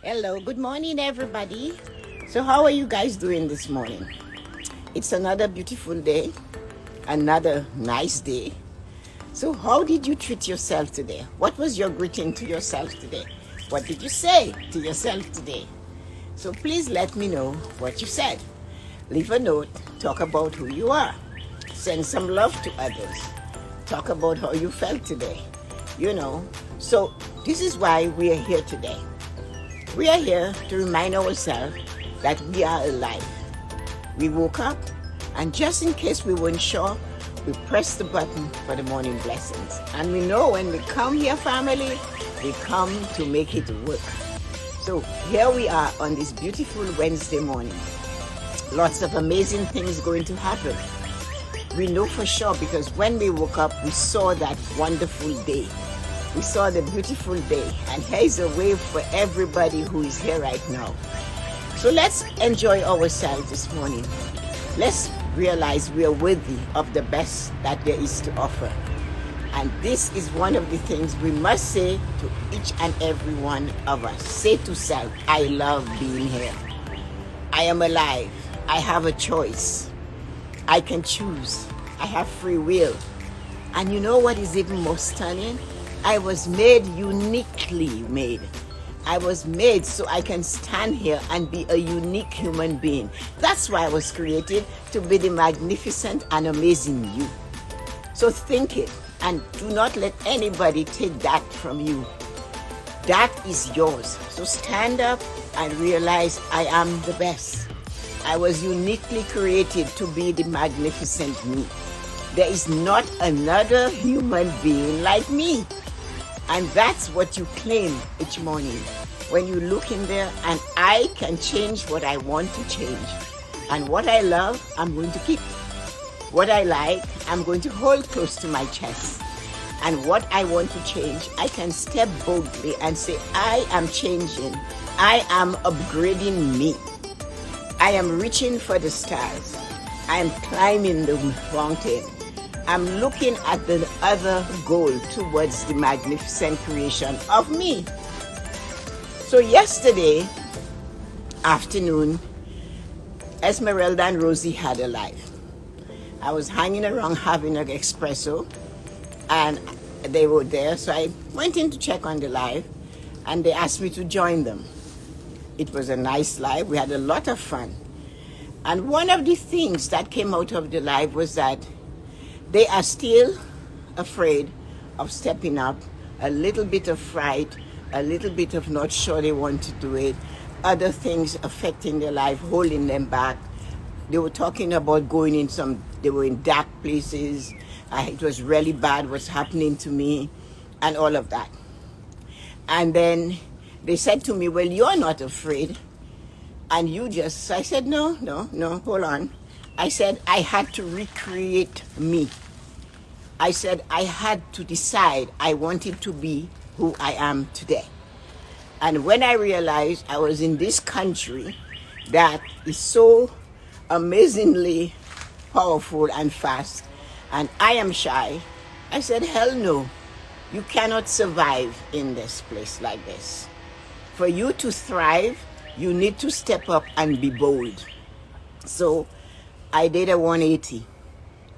Hello, good morning, everybody. So, how are you guys doing this morning? It's another beautiful day, another nice day. So, how did you treat yourself today? What was your greeting to yourself today? What did you say to yourself today? So, please let me know what you said. Leave a note, talk about who you are, send some love to others, talk about how you felt today. So this is why we are here today. We are here to remind ourselves that we are alive. We woke up, and just in case we weren't sure, we pressed the button for the morning blessings. And we know when we come here, family, we come to make it work. So here we are on this beautiful Wednesday morning. Lots of amazing things going to happen. We know for sure because when we woke up, we saw that wonderful day. We saw the beautiful day, and here's a wave for everybody who is here right now. So let's enjoy ourselves this morning. Let's realize we are worthy of the best that there is to offer. And this is one of the things we must say to each and every one of us. Say to self, I love being here. I am alive. I have a choice. I can choose. I have free will. And you know what is even more stunning? I was made uniquely made. I was made so I can stand here and be a unique human being. That's why I was created, to be the magnificent and amazing you. So think it, and do not let anybody take that from you. That is yours. So stand up and realize I am the best. I was uniquely created to be the magnificent me. There is not another human being like me. And that's what you claim each morning. When you look in there, and I can change what I want to change. And what I love, I'm going to keep. What I like, I'm going to hold close to my chest. And what I want to change, I can step boldly and say, I am changing. I am upgrading me. I am reaching for the stars. I am climbing the mountain. I'm looking at the other goal towards the magnificent creation of me. So yesterday afternoon, Esmeralda and Rosie had a live. I was hanging around having an espresso, and they were there, so I went in to check on the live, and they asked me to join them. It was a nice live. We had a lot of fun. And one of the things that came out of the live was that they are still afraid of stepping up, a little bit of fright, a little bit of not sure they want to do it, other things affecting their life, holding them back. They were talking about they were in dark places. It was really bad what's happening to me and all of that. And then they said to me, well, you're not afraid. And I said, no, hold on. I said, I had to recreate me. I said, I had to decide I wanted to be who I am today. And when I realized I was in this country that is so amazingly powerful and fast, and I am shy, I said, hell no. You cannot survive in this place like this. For you to thrive, you need to step up and be bold. So I did a 180,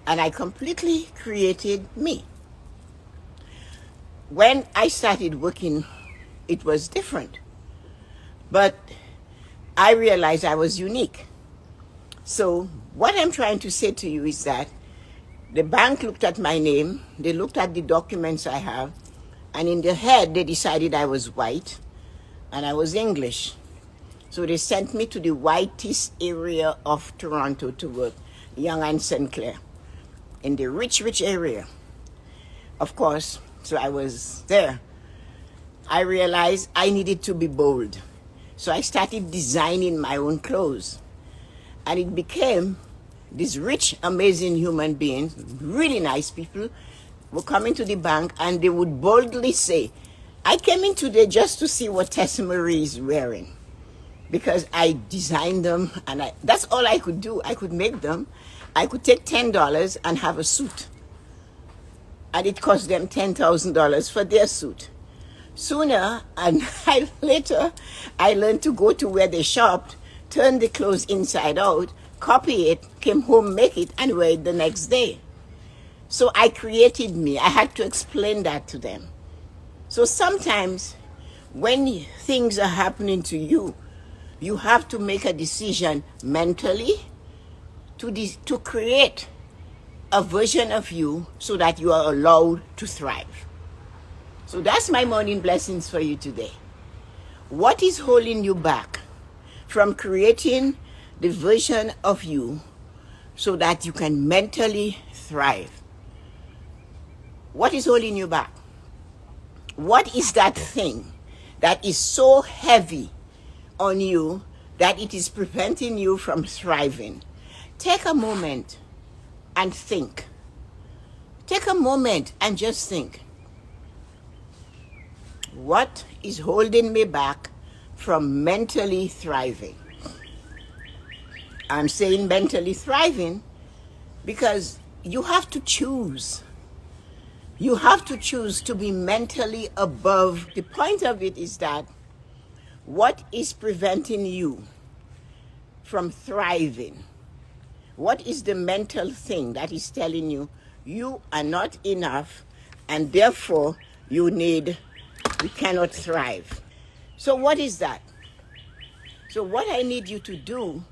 and I completely created me. When I started working, it was different. But I realized I was unique. So what I'm trying to say to you is that the bank looked at my name, they looked at the documents I have, and in their head they decided I was white and I was English. So they sent me to the whitest area of Toronto to work, Yonge and St. Clair, in the rich area. Of course, so I was there. I realized I needed to be bold. So I started designing my own clothes. And it became these rich, amazing human beings, really nice people, were coming to the bank, and they would boldly say, I came in today just to see what Tessa-Marie is wearing. Because I designed them, and that's all I could do. I could make them. I could take $10 and have a suit. And it cost them $10,000 for their suit. Sooner and later, I learned to go to where they shopped, turn the clothes inside out, copy it, came home, make it, and wear it the next day. So I created me. I had to explain that to them. So sometimes when things are happening to you, you have to make a decision mentally to create a version of you so that you are allowed to thrive. So that's my morning blessings for you today. What is holding you back from creating the version of you so that you can mentally thrive? What is holding you back? What is that thing that is so heavy on you that it is preventing you from thriving? Take a moment and think. Take a moment and just think. What is holding me back from mentally thriving? I'm saying mentally thriving because you have to choose. You have to choose to be mentally above. The point of it is that what is preventing you from thriving? What is the mental thing that is telling you you are not enough and therefore you cannot thrive? So what is that? So what I need you to do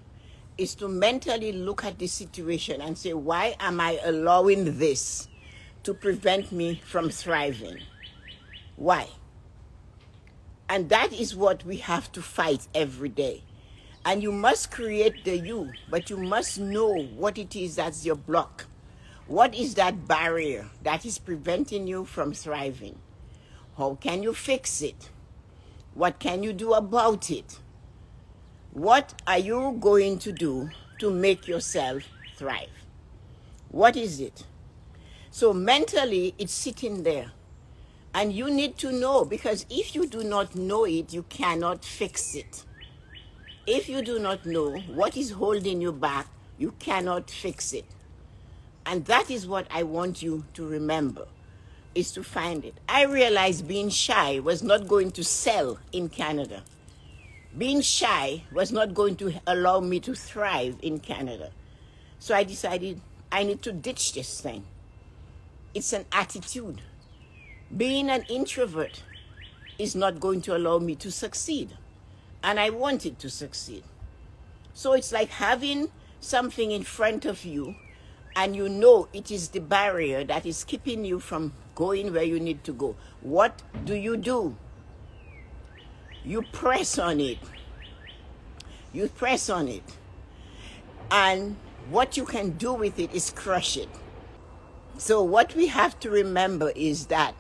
is to mentally look at the situation and say, why am I allowing this to prevent me from thriving? Why? And that is what we have to fight every day. And you must create the you, but you must know what it is that's your block. What is that barrier that is preventing you from thriving? How can you fix it? What can you do about it? What are you going to do to make yourself thrive? What is it? So mentally, it's sitting there. And you need to know, because if you do not know it, you cannot fix it. If you do not know what is holding you back, you cannot fix it. And that is what I want you to remember, is to find it. I realized being shy was not going to sell in Canada. Being shy was not going to allow me to thrive in Canada. So I decided I need to ditch this thing. It's an attitude. Being an introvert is not going to allow me to succeed. And I wanted to succeed. So it's like having something in front of you and you know it is the barrier that is keeping you from going where you need to go. What do? You press on it. You press on it. And what you can do with it is crush it. So what we have to remember is that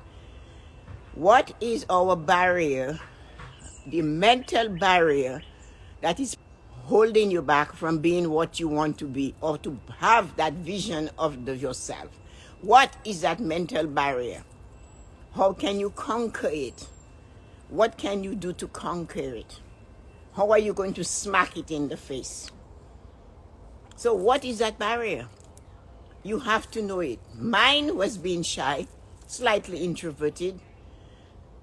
what is our barrier, the mental barrier that is holding you back from being what you want to be or to have that vision of yourself? What is that mental barrier? How can you conquer it? What can you do to conquer it? How are you going to smack it in the face? So what is that barrier? You have to know it. Mine was being shy, slightly introverted,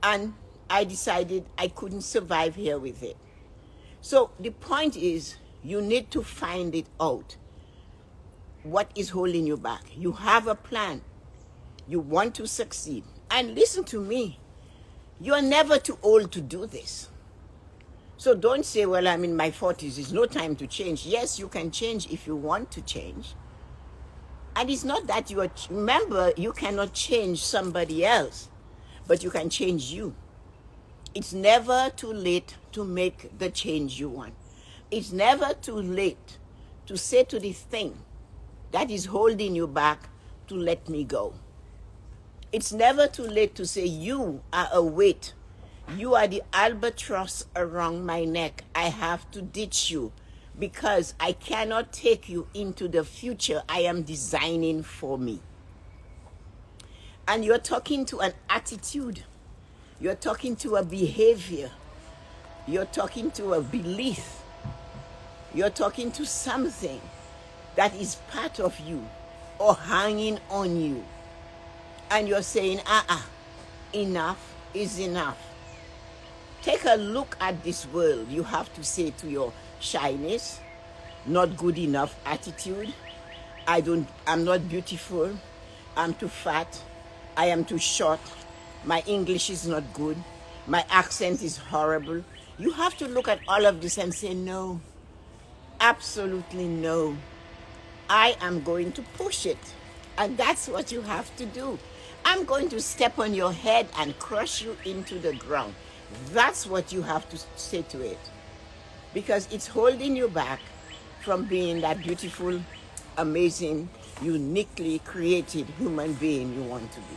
and I decided I couldn't survive here with it. So the point is, you need to find it out. What is holding you back? You have a plan. You want to succeed. And listen to me. You are never too old to do this. So don't say, well, I'm in my 40s. It's no time to change. Yes, you can change if you want to change. And it's not that you are, remember, you cannot change somebody else, but you can change you. It's never too late to make the change you want. It's never too late to say to this thing that is holding you back to let me go. It's never too late to say, you are a weight. You are the albatross around my neck. I have to ditch you because I cannot take you into the future I am designing for me. And you're talking to an attitude. You're talking to a behavior. You're talking to a belief. You're talking to something that is part of you or hanging on you. And you're saying, enough is enough. Take a look at this world. You have to say to your shyness, not good enough attitude, I'm not beautiful, I'm too fat, I am too short, my English is not good, my accent is horrible. You have to look at all of this and say, no, absolutely no. I am going to push it. And that's what you have to do. I'm going to step on your head and crush you into the ground. That's what you have to say to it. Because it's holding you back from being that beautiful, amazing, uniquely created human being you want to be.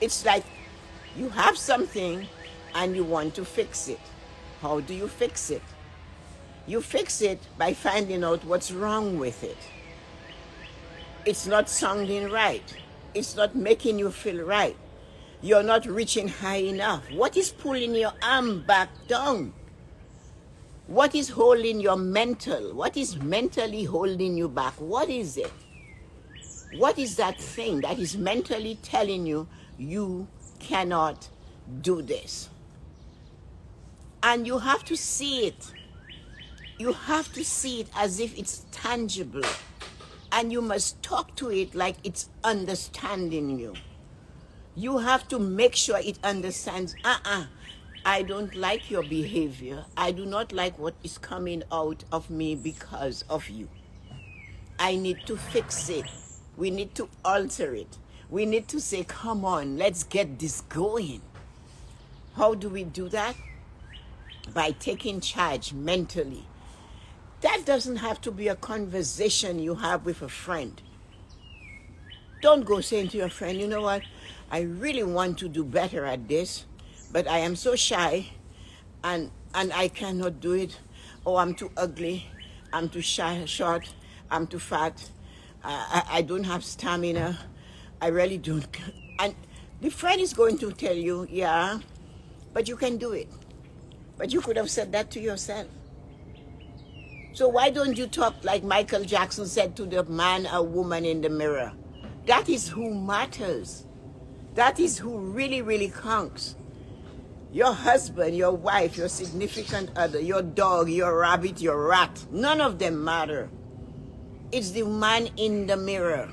It's like you have something and you want to fix it. How do you fix it? You fix it by finding out what's wrong with it. It's not sounding right. It's not making you feel right. You're not reaching high enough. What is pulling your arm back down? What is holding your mental? What is mentally holding you back? What is it? What is that thing that is mentally telling you you cannot do this? And you have to see it. You have to see it as if it's tangible. And you must talk to it like it's understanding you. You have to make sure it understands, I don't like your behavior. I do not like what is coming out of me because of you. I need to fix it. We need to alter it. We need to say, come on, let's get this going. How do we do that? By taking charge mentally. That doesn't have to be a conversation you have with a friend. Don't go saying to your friend, you know what, I really want to do better at this, but I am so shy and I cannot do it. Oh, I'm too ugly, I'm too shy, short, I'm too fat, I don't have stamina, I really don't. And the friend is going to tell you, yeah, but you can do it. But you could have said that to yourself. So why don't you talk like Michael Jackson said to the man or woman in the mirror? That is who matters. That is who really, really counts. Your husband, your wife, your significant other, your dog, your rabbit, your rat, none of them matter. It's the man in the mirror.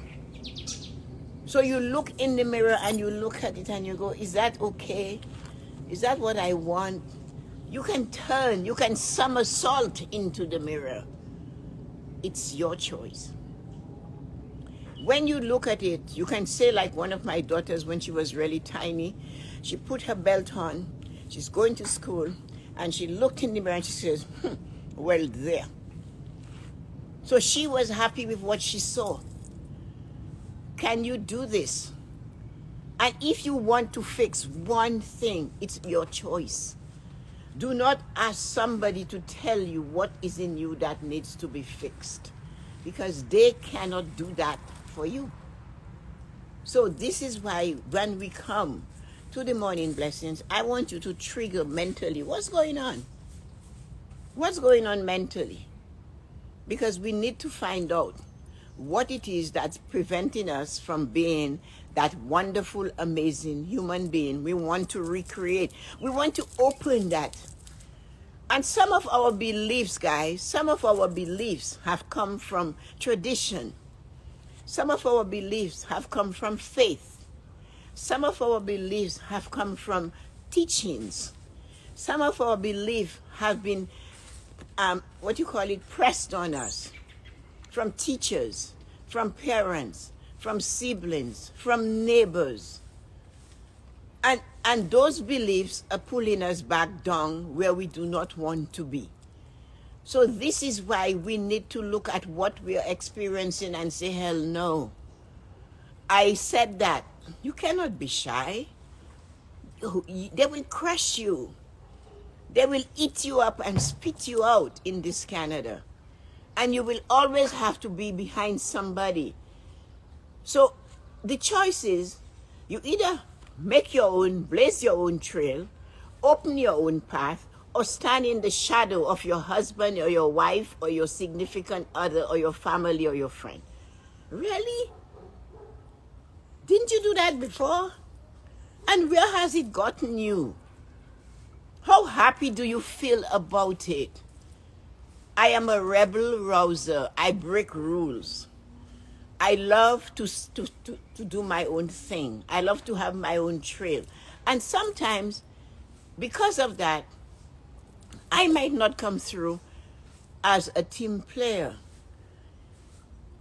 So you look in the mirror and you look at it and you go, is that okay? Is that what I want? You can turn, you can somersault into the mirror. It's your choice. When you look at it, you can say like one of my daughters when she was really tiny, she put her belt on, she's going to school, and she looked in the mirror and she says, well, there. So she was happy with what she saw. Can you do this? And if you want to fix one thing, it's your choice. Do not ask somebody to tell you what is in you that needs to be fixed, because they cannot do that for you. So this is why when we come to the morning blessings, I want you to trigger mentally what's going on. What's going on mentally? Because we need to find out what it is that's preventing us from being that wonderful, amazing human being we want to recreate. We want to open that. And some of our beliefs, guys, some of our beliefs have come from tradition. Some of our beliefs have come from faith. Some of our beliefs have come from teachings. Some of our beliefs have been, pressed on us from teachers, from parents, from siblings, from neighbors. And those beliefs are pulling us back down where we do not want to be. So this is why we need to look at what we are experiencing and say, hell no. I said that. You cannot be shy. They will crush you. They will eat you up and spit you out in this Canada. And you will always have to be behind somebody. So the choice is, you either make your own, blaze your own trail, open your own path, or stand in the shadow of your husband or your wife or your significant other or your family or your friend. Really? Didn't you do that before? And where has it gotten you? How happy do you feel about it? I am a rebel rouser. I break rules. I love to do my own thing. I love to have my own trail. And sometimes, because of that, I might not come through as a team player.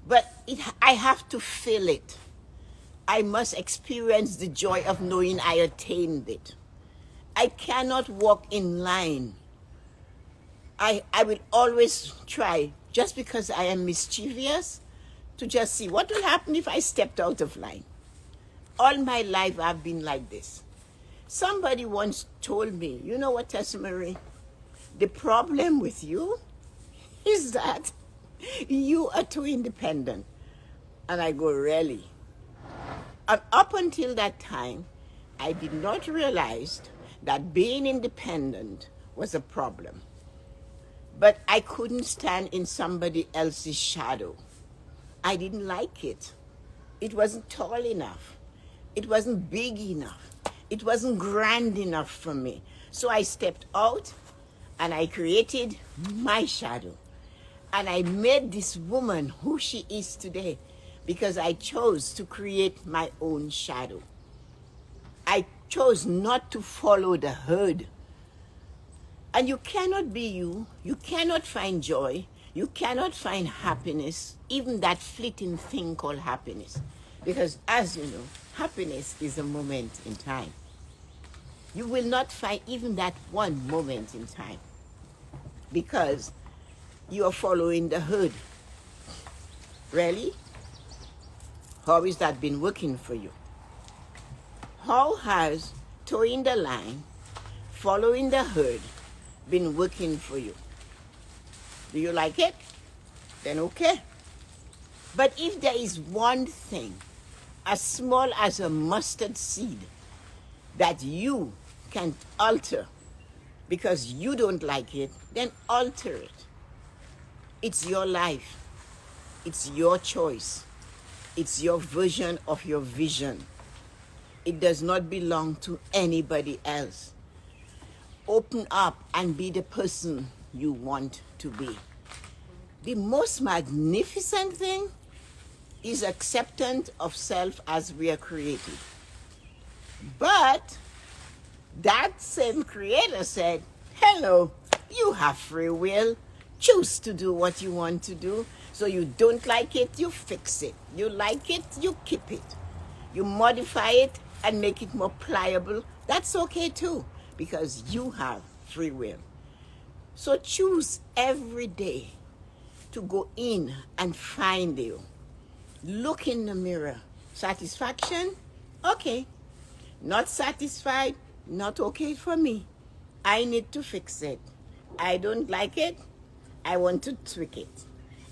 But I have to feel it. I must experience the joy of knowing I attained it. I cannot walk in line. I will always try, just because I am mischievous, to just see what will happen if I stepped out of line. All my life I've been like this. Somebody once told me, you know what, Tessa-Marie? The problem with you is that you are too independent. And I go, really? And up until that time, I did not realize that being independent was a problem. But I couldn't stand in somebody else's shadow. I didn't like it. It wasn't tall enough. It wasn't big enough. It wasn't grand enough for me. So I stepped out and I created my shadow. And I made this woman who she is today because I chose to create my own shadow. I chose not to follow the herd. And you cannot be you. You cannot find joy. You cannot find happiness, even that fleeting thing called happiness. Because as you know, happiness is a moment in time. You will not find even that one moment in time because you are following the herd. Really? How has that been working for you? How has towing the line, following the herd, been working for you? Do you like it? Then okay. But if there is one thing, as small as a mustard seed, that you can alter because you don't like it, then alter it. It's your life. It's your choice. It's your version of your vision. It does not belong to anybody else. Open up and be the person you want to be. The most magnificent thing is acceptance of self as we are created. But that same creator said, hello, you have free will. Choose to do what you want to do. So you don't like it, you fix it. You like it, you keep it. You modify it and make it more pliable. That's okay too, because you have free will. So choose every day to go in and find you. Look in the mirror. Satisfaction? Okay. Not satisfied? Not okay for me. I need to fix it. I don't like it. I want to tweak it.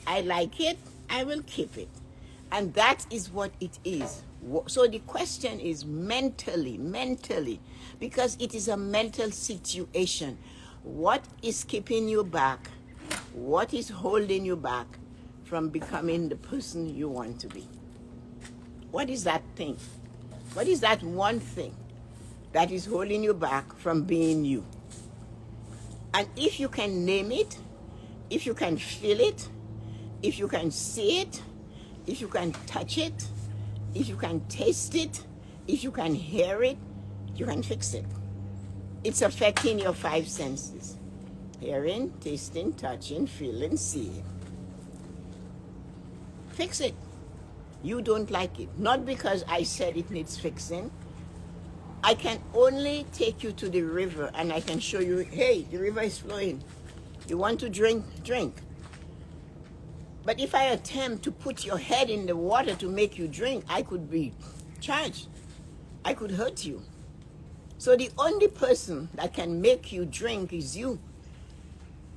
I like it. I will keep it. And that is what it is. So the question is mentally, because it is a mental situation. What is keeping you back? What is holding you back from becoming the person you want to be? What is that thing? What is that one thing that is holding you back from being you? And if you can name it, if you can feel it, if you can see it, if you can touch it, if you can taste it, if you can hear it, you can fix it. It's affecting your 5 senses. Hearing, tasting, touching, feeling, seeing. Fix it. You don't like it. Not because I said it needs fixing. I can only take you to the river and I can show you, hey, the river is flowing. You want to drink? Drink. But if I attempt to put your head in the water to make you drink, I could be charged. I could hurt you. So the only person that can make you drink is you.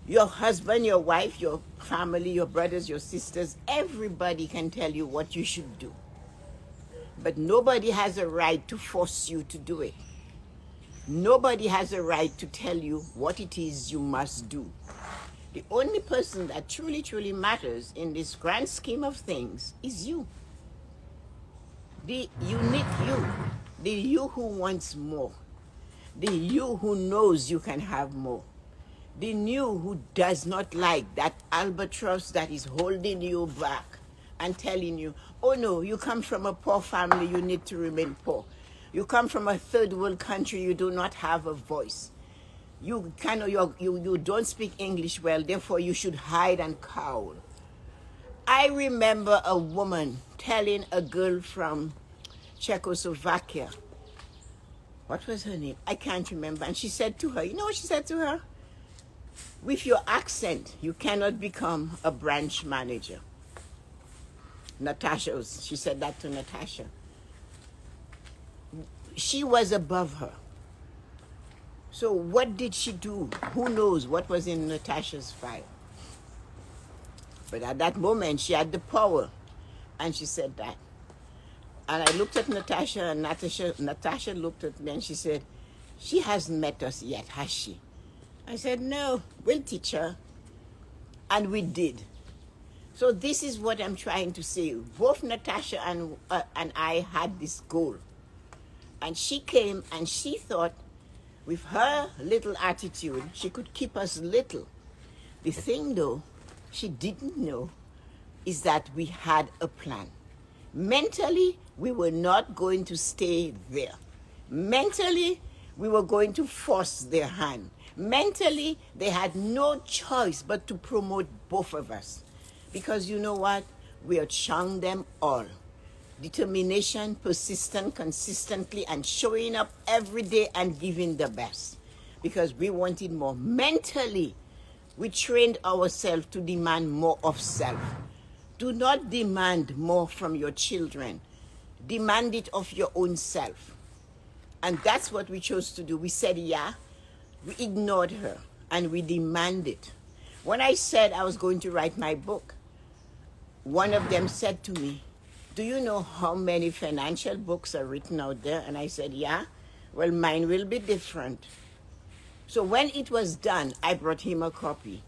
Your husband, your wife, your family, your brothers, your sisters, everybody can tell you what you should do. But nobody has a right to force you to do it. Nobody has a right to tell you what it is you must do. The only person that truly matters in this grand scheme of things is you. The unique you. The you who wants more. The you who knows you can have more. The you who does not like that albatross that is holding you back and telling you, oh no, you come from a poor family, you need to remain poor. You come from a third world country, you do not have a voice. You don't speak English well, therefore you should hide and cower. I remember a woman telling a girl from Czechoslovakia, what was her name? I can't remember. And she said to her, you know what she said to her? With your accent, you cannot become a branch manager. She said that to Natasha. She was above her. So what did she do? Who knows what was in Natasha's file? But at that moment, she had the power. And she said that. And I looked at Natasha, and Natasha looked at me, and she said, she hasn't met us yet, has she? I said, no, we'll teach her. And we did. So this is what I'm trying to say. Both Natasha and I had this goal. And she came and she thought with her little attitude, she could keep us little. The thing though, she didn't know is that we had a plan. Mentally, we were not going to stay there. Mentally, we were going to force their hand. Mentally, they had no choice but to promote both of us. Because you know what? We outshone them all. Determination, persistent, consistently, and showing up every day and giving the best. Because we wanted more. Mentally, we trained ourselves to demand more of self. Do not demand more from your children. Demand it of your own self. And that's what we chose to do. We said, yeah. We ignored her. And we demanded. When I said I was going to write my book, one of them said to me, do you know how many financial books are written out there? And I said, yeah. Well, mine will be different. So when it was done, I brought him a copy.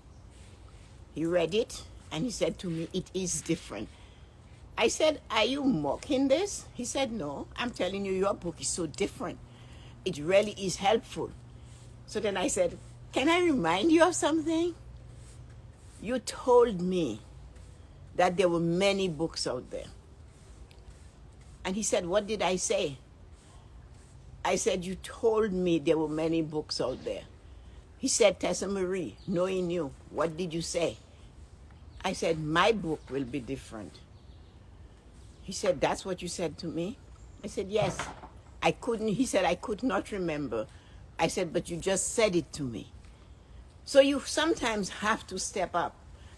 He read it, and he said to me, it is different. I said, are you mocking this? He said, no, I'm telling you, your book is so different. It really is helpful. So then I said, can I remind you of something? You told me that there were many books out there. And he said, what did I say? I said, you told me there were many books out there. He said, Tessa-Marie, knowing you, what did you say? I said, my book will be different. He said, that's what you said to me? I said, yes. He said, I could not remember. I said, but you just said it to me. So you sometimes have to step up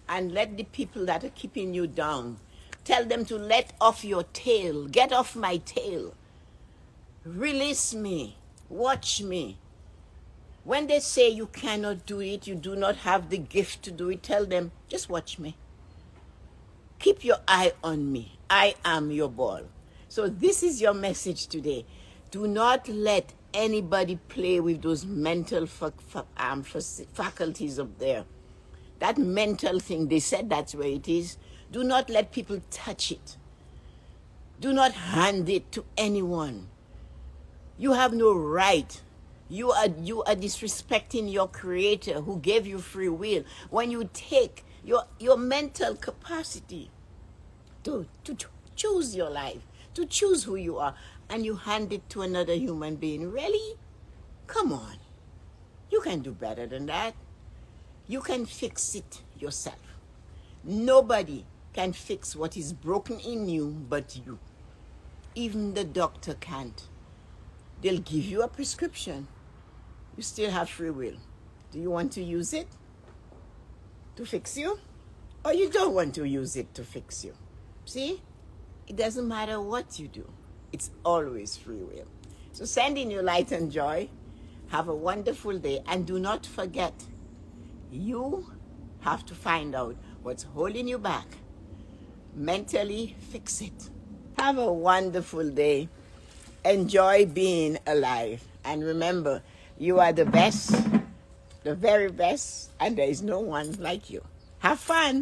and let the people that are keeping you down, tell them to let off your tail. Get off my tail. Release me. Watch me. When they say you cannot do it, you do not have the gift to do it, tell them, just watch me. Keep your eye on me. I am your ball. So this is your message today. Do not let anybody play with those mental faculties up there. That mental thing, they said that's where it is. Do not let people touch it. Do not hand it to anyone. You have no right. You are disrespecting your creator who gave you free will when you take your mental capacity to choose your life, to choose who you are, and you hand it to another human being. Really? Come on. You can do better than that. You can fix it yourself. Nobody can fix what is broken in you but you. Even the doctor can't. They'll give you a prescription. You still have free will. Do you want to use it to fix you? Or you don't want to use it to fix you? See? It doesn't matter what you do. It's always free will. So send in your light and joy. Have a wonderful day. And do not forget, you have to find out what's holding you back. Mentally fix it. Have a wonderful day. Enjoy being alive. And remember, you are the best, the very best, and there is no one like you. Have fun.